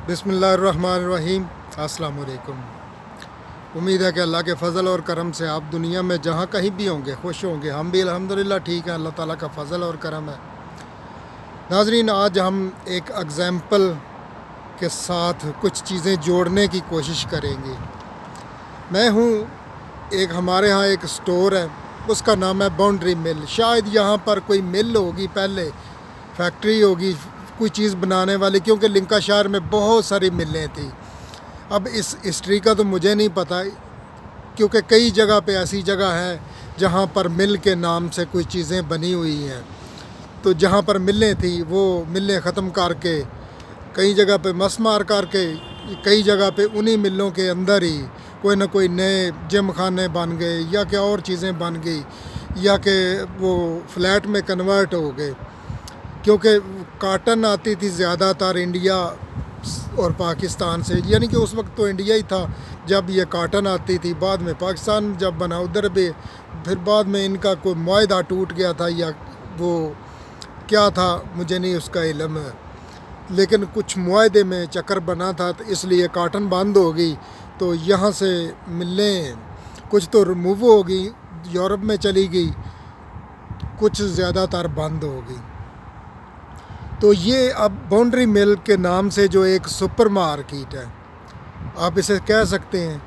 बिस्मिल्लाहिर्रहमानिर्रहीम। अस्सलाम वालेकुम। उम्मीद है कि अल्लाह के फ़ज़ल और करम से आप दुनिया में जहाँ कहीं भी होंगे खुश होंगे। हम भी अल्हम्दुलिल्लाह ठीक हैं, अल्लाह ताला का फ़ज़ल और करम है। नाज़रीन, आज हम एक एग्ज़ाम्पल के साथ कुछ चीज़ें जोड़ने की कोशिश करेंगे। मैं हूँ हमारे यहाँ एक स्टोर है, उसका नाम है बाउंड्री मिल। शायद यहाँ पर कोई मिल होगी, पहले फैक्ट्री होगी कोई चीज़ बनाने वाली, क्योंकि लिंकाशायर में बहुत सारी मिलें थी। अब इस हिस्ट्री का तो मुझे नहीं पता, क्योंकि कई जगह पे ऐसी जगह है जहाँ पर मिल के नाम से कोई चीज़ें बनी हुई हैं। तो जहाँ पर मिलें थी वो मिलें ख़त्म करके कई जगह पे मस मार करके कई जगह पे उन्हीं मिलों के अंदर ही कोई ना कोई नए जिम खाने बन गए, या कि और चीज़ें बन गई, या कि वो फ्लैट में कन्वर्ट हो गए। क्योंकि काटन आती थी ज़्यादातर इंडिया और पाकिस्तान से, यानी कि उस वक्त तो इंडिया ही था जब ये काटन आती थी। बाद में पाकिस्तान जब बना उधर भी, फिर बाद में इनका कोई मुआहदा टूट गया था या वो क्या था मुझे नहीं उसका इल्म है, लेकिन कुछ मुआहदे में चक्कर बना था, तो इसलिए काटन बंद हो गई। तो यहाँ से मिलें कुछ तो रिमूव हो गई, यूरोप में चली गई, कुछ ज़्यादातर बंद हो गई। तो ये अब बाउंड्री मिल के नाम से जो एक सुपर मार्केट है, आप इसे कह सकते हैं,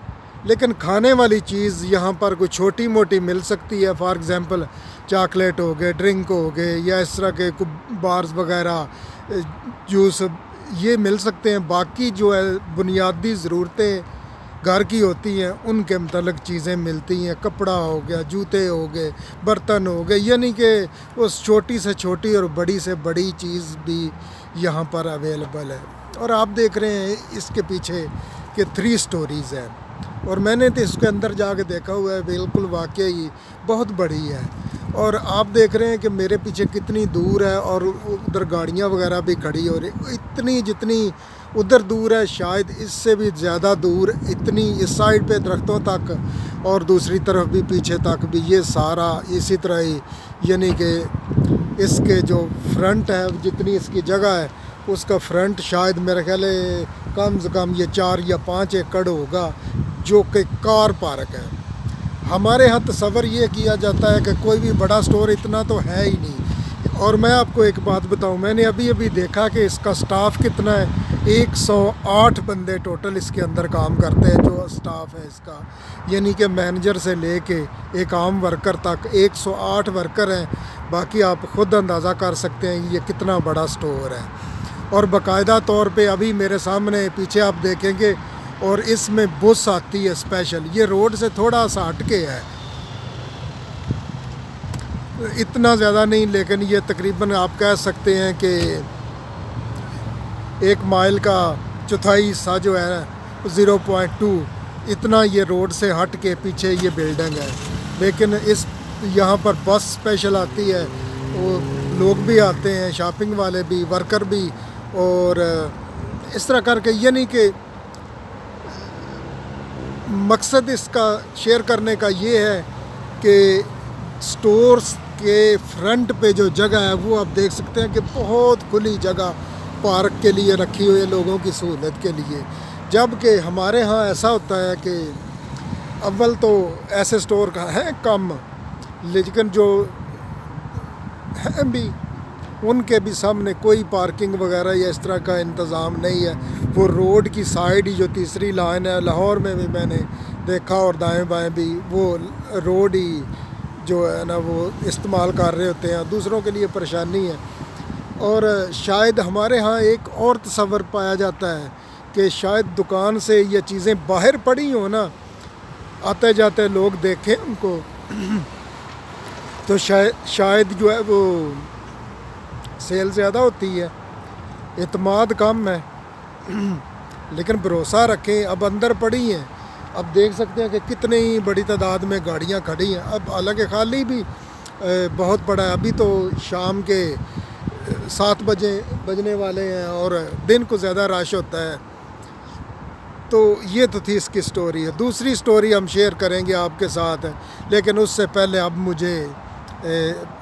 लेकिन खाने वाली चीज़ यहाँ पर कोई छोटी मोटी मिल सकती है। फॉर एग्ज़ाम्पल चॉकलेट हो गए, ड्रिंक हो गए, या इस तरह के बार्स वगैरह, जूस, ये मिल सकते हैं। बाकी जो है बुनियादी ज़रूरतें घर की होती हैं उनके मतलब चीज़ें मिलती हैं। कपड़ा हो गया, जूते हो गए, बर्तन हो गए, यानी कि उस छोटी से छोटी और बड़ी से बड़ी चीज़ भी यहाँ पर अवेलेबल है। और आप देख रहे हैं इसके पीछे कि 3 स्टोरीज़ हैं, और मैंने तो इसके अंदर जाके देखा हुआ है, बिल्कुल वाकई बहुत बड़ी है। और आप देख रहे हैं कि मेरे पीछे कितनी दूर है, और उधर गाड़ियाँ वगैरह भी खड़ी हो रही, इतनी जितनी उधर दूर है शायद इससे भी ज़्यादा दूर, इतनी इस साइड पे दरख्तों तक और दूसरी तरफ भी पीछे तक भी ये सारा इसी तरह ही, यानी कि इसके जो फ्रंट है, जितनी इसकी जगह है उसका फ्रंट शायद मेरे ख्याल कम से कम ये 4 या 5 एकड़ होगा, जो कि कार पार्क है। हमारे यहाँ तस्वर ये किया जाता है कि कोई भी बड़ा स्टोर इतना तो है ही नहीं। और मैं आपको एक बात बताऊं, मैंने अभी अभी देखा कि इसका स्टाफ कितना है। 108 बंदे टोटल इसके अंदर काम करते हैं, जो स्टाफ है इसका, यानी कि मैनेजर से लेके एक आम वर्कर तक 108 वर्कर हैं। बाकी आप ख़ुद अंदाज़ा कर सकते हैं ये कितना बड़ा स्टोर है। और बाकायदा तौर पे अभी मेरे सामने पीछे आप देखेंगे, और इसमें बस आती है स्पेशल, ये रोड से थोड़ा सा हट के है, इतना ज़्यादा नहीं, लेकिन ये तकरीबन आप कह सकते हैं कि 1 माइल का चौथाई हिस्सा जो है 0.2 इतना ये रोड से हट के पीछे ये बिल्डिंग है। लेकिन इस यहाँ पर बस स्पेशल आती है, वो लोग भी आते हैं, शॉपिंग वाले भी, वर्कर भी, और इस तरह करके, यानी कि मकसद इसका शेयर करने का ये है कि स्टोर्स के फ्रंट पे जो जगह है वो आप देख सकते हैं कि बहुत खुली जगह पार्क के लिए रखी हुई है, लोगों की सहूलत के लिए। जबकि हमारे यहाँ ऐसा होता है कि अव्वल तो ऐसे स्टोर का है कम, लेकिन जो हैं भी उनके भी सामने कोई पार्किंग वगैरह या इस तरह का इंतज़ाम नहीं है। वो रोड की साइड ही जो तीसरी लाइन है, लाहौर में भी मैंने देखा, और दाएं बाएं भी वो रोड ही जो है ना वो इस्तेमाल कर रहे होते हैं, दूसरों के लिए परेशानी है। और शायद हमारे यहाँ एक और तस्वर पाया जाता है कि शायद दुकान से ये चीज़ें बाहर पड़ी हो ना, आते जाते लोग देखें उनको, तो शायद जो है वो सेल ज़्यादा होती है, इत्मीनान कम है। लेकिन भरोसा रखें, अब अंदर पड़ी हैं, अब देख सकते हैं कि कितनी ही बड़ी तादाद में गाड़ियां खड़ी हैं। अब हालांकि खाली भी बहुत पड़ा है, अभी तो शाम के 7 बजने वाले हैं और दिन को ज़्यादा रश होता है। तो ये तो थी इसकी स्टोरी है। दूसरी स्टोरी हम शेयर करेंगे आपके साथ, लेकिन उससे पहले अब मुझे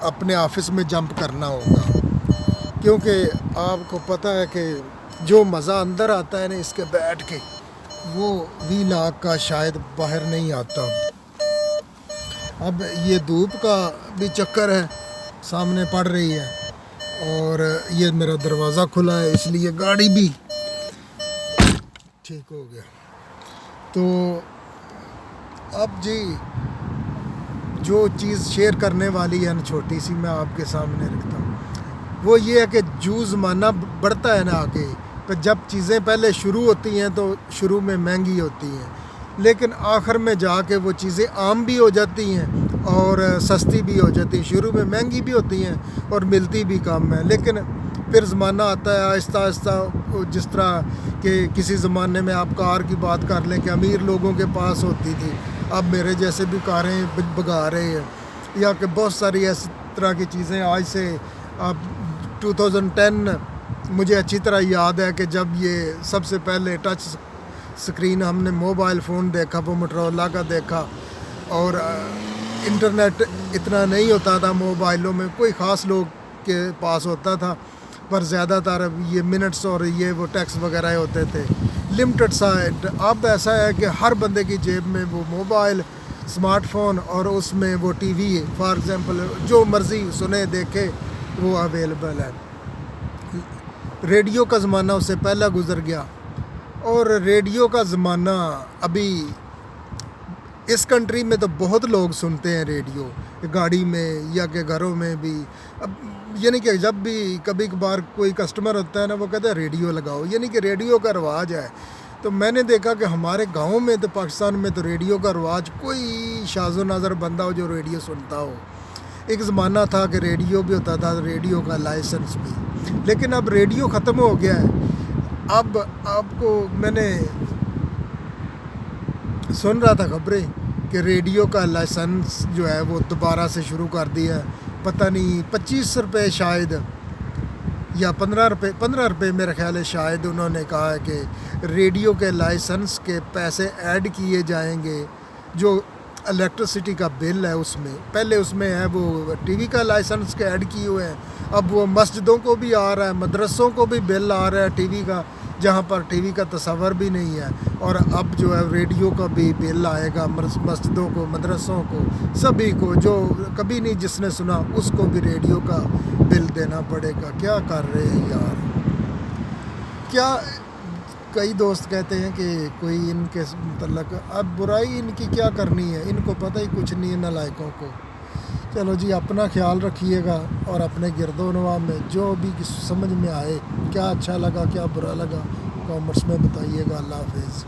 अपने ऑफिस में जंप करना होगा, क्योंकि आपको पता है कि جو مزہ اندر آتا ہے نا اس کے بیٹھ کے، وہ 20 لاکھ کا شاید باہر نہیں آتا۔ اب یہ دھوپ کا بھی چکر ہے، سامنے پڑ رہی ہے، اور یہ میرا دروازہ کھلا ہے اس لیے گاڑی بھی ٹھیک ہو گیا۔ تو اب جی جو چیز شیئر کرنے والی ہے نا چھوٹی سی، میں آپ کے سامنے رکھتا ہوں، وہ یہ ہے کہ جو زمانہ بڑھتا ہے نا آگے، تو جب چیزیں پہلے شروع ہوتی ہیں تو شروع میں مہنگی ہوتی ہیں، لیکن آخر میں جا کے وہ چیزیں عام بھی ہو جاتی ہیں اور سستی بھی ہو جاتی ہیں۔ شروع میں مہنگی بھی ہوتی ہیں اور ملتی بھی کم ہے، لیکن پھر زمانہ آتا ہے آہستہ آہستہ، جس طرح کہ کسی زمانے میں آپ کار کی بات کر لیں کہ امیر لوگوں کے پاس ہوتی تھی، اب میرے جیسے بھی کاریں بگا رہے ہیں، یا کہ بہت ساری ایسی طرح کی چیزیں آج سے اب 2010 مجھے اچھی طرح یاد ہے کہ جب یہ سب سے پہلے ٹچ سکرین ہم نے موبائل فون دیکھا، وہ موٹرولا کا دیکھا، اور انٹرنیٹ اتنا نہیں ہوتا تھا موبائلوں میں، کوئی خاص لوگ کے پاس ہوتا تھا، پر زیادہ تر یہ منٹس اور یہ وہ ٹیکس وغیرہ ہوتے تھے، لمٹڈ سا۔ اب ایسا ہے کہ ہر بندے کی جیب میں وہ موبائل، اسمارٹ فون، اور اس میں وہ ٹی وی، فار ایگزامپل جو مرضی سنے دیکھے وہ اویلیبل ہے۔ ریڈیو کا زمانہ اس سے پہلا گزر گیا، اور ریڈیو کا زمانہ ابھی اس کنٹری میں تو بہت لوگ سنتے ہیں ریڈیو، گاڑی میں یا کہ گھروں میں بھی۔ اب یعنی کہ جب بھی کبھی کبھار کوئی کسٹمر ہوتا ہے نا، وہ کہتا ہے ریڈیو لگاؤ، یعنی کہ ریڈیو کا رواج ہے۔ تو میں نے دیکھا کہ ہمارے گاؤں میں تو پاکستان میں تو ریڈیو کا رواج، کوئی شاذ و نادر بندہ ہو جو ریڈیو سنتا ہو۔ ایک زمانہ تھا کہ ریڈیو بھی ہوتا تھا، ریڈیو کا لائسنس بھی، لیکن اب ریڈیو ختم ہو گیا ہے۔ اب آپ کو میں نے سن رہا تھا خبریں کہ ریڈیو کا لائسنس جو ہے وہ دوبارہ سے شروع کر دیا ہے، پتہ نہیں 25 روپے شاید یا 15 روپے میرے خیال ہے شاید، انہوں نے کہا ہے کہ ریڈیو کے لائسنس کے پیسے ایڈ کیے جائیں گے، جو الیکٹرسٹی کا بل ہے اس میں، پہلے اس میں ہے وہ ٹی وی کا لائسنس کے ایڈ کیے ہوئے ہیں، اب وہ مسجدوں کو بھی آ رہا ہے، مدرسوں کو بھی بل آ رہا ہے ٹی وی کا، جہاں پر ٹی وی کا تصور بھی نہیں ہے، اور اب جو ہے ریڈیو کا بھی بل آئے گا، مسجدوں کو، مدرسوں کو، سبھی کو، جو کبھی نہیں جس نے سنا اس کو بھی ریڈیو کا بل دینا پڑے گا۔ کیا کر رہے ہیں یار؟ کیا کئی دوست کہتے ہیں کہ کوئی ان کے متعلق اب برائی ان کی کیا کرنی ہے، ان کو پتہ ہی کچھ نہیں ہے نالائقوں کو۔ چلو جی، اپنا خیال رکھیے گا، اور اپنے گرد و نواح میں جو بھی سمجھ میں آئے، کیا اچھا لگا کیا برا لگا، کامنٹس میں بتائیے گا۔ اللہ حافظ۔